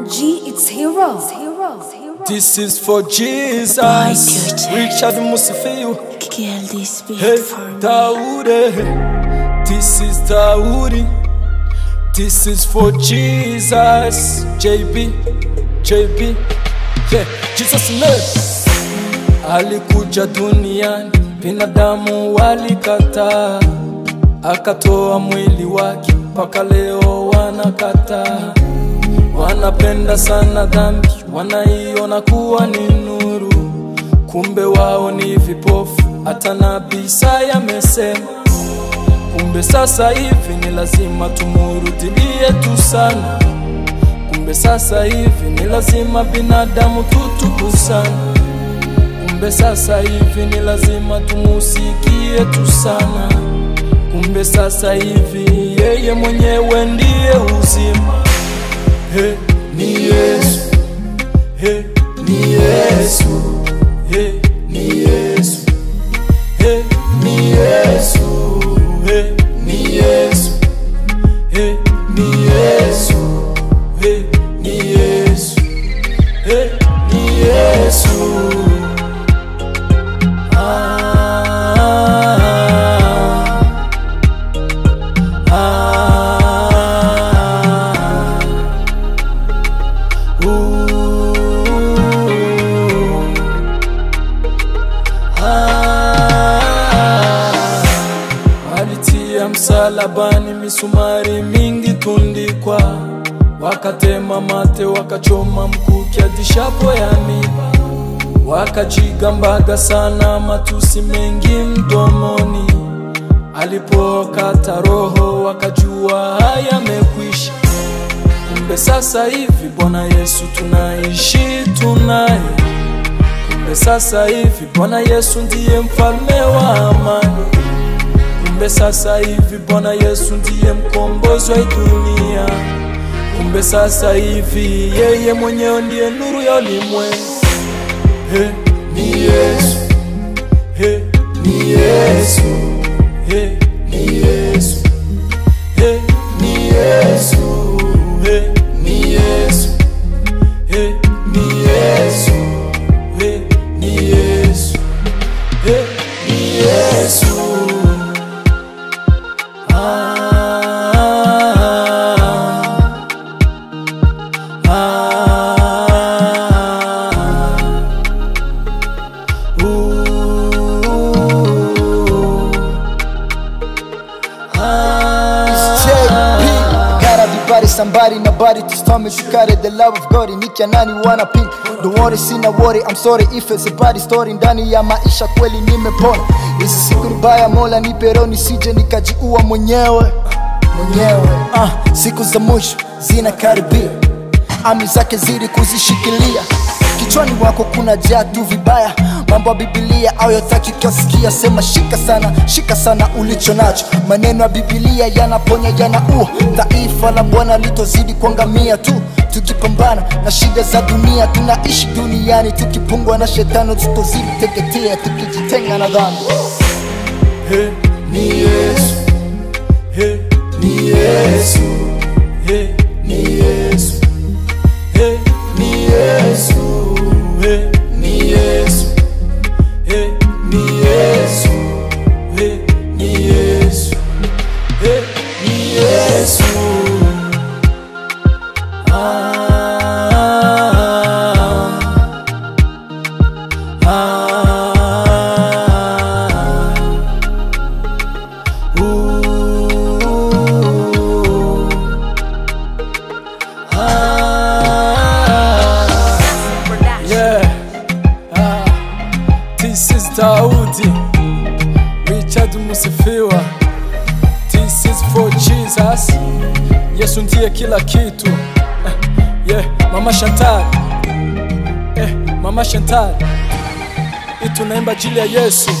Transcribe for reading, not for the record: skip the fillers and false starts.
G, it's Hero. This is for Jesus. Richard Musifiu. Hey, Dawoodi. This is Dawoodi. This is for Jesus. JB. Yeah, Jesus lives. Alikuja duniani, binadamu walikataa, akatoa mwili wake, mpaka leo wanakataa. Wanapenda sana dhambi, wanaiona kuwa ni nuru, kumbe wao ni vipofu. Hata nabii Isaya amesema, kumbe sasa hivi ni lazima tumurudilie tu sana. Kumbe sasa hivi ni lazima binadamu tutubu sana. Kumbe sasa hivi ni lazima tumusikie tu sana. Kumbe sasa hivi yeye mwenyewe ndiye uzima. Hey, ni Yesu. Hey, ni Yesu. Hey, ni Yesu. Hey, ni Yesu. Hey, ni Yesu. Hey, ni Yesu. Hey, ni Yesu. Hey, ni Yesu. Walitia msalabani misumari mingi tundikwa, wakatema mate, wakachoma mkuki hadi shapo ya miba, wakajigambaga sana matusi mengi mdomoni. Alipokata roho wakajua haya mekwisha. Kumbe sasa hivi Bwana Yesu tunaishi tunaye. Kumbe sasa hivi Bwana Yesu ndiye mfalme wa amani. Kumbe sasa hivi Bwana Yesu ndiye mkombozi wa dunia. Kumbe sasa hivi yeye mwenyewe ndiye nuru ya ulimwengu. Hey, ni Yesu. Hey, ni Yesu. Hey, ni Yesu. Hey, ni Yesu. Hey, ni Yesu. Hey, ni Yesu. Hey, ni Yesu. Hey, ni Yesu. Somebody, nobody to stop me to carry the love of God. Nikia nani wanna pink. Don't worry, sina worry, I'm sorry if it's a bad story. Ndani ya maisha kweli nimepona. Hizi siku ni baya, Mola nipe roho nisije nikajiua mwenyewe. Siku za mwisho zinakaribia, amri zake zidi kuzishikilia. Kichwani wako kuna jatu vibaya, mambo ya Biblia au yotaki kusikia. Sema shika sana ulicho nacho. Maneno ya Biblia yanaponya yanaua. Taifa la Bwana litozidi kuangamia tu. Tukipambana na shida za dunia, tunaishi duniani tukipungwa na shetani, tutozidi teketea tukijitenga na dhambi. Hey, ni Yesu. Hey, ni Yesu. Hey, ni Yesu. Hey, ni Yesu. Hey, ni Yesu. Hey, ni Yesu. Hey, ni Yesu. Hey, ni Yesu. This is Dawoodi, Richard Musifiu. This is for Jesus. Yesu ndiye kila kitu. Yeah, Mama Chantal. Mama Chantal. Tunaimba jili ya Yesu.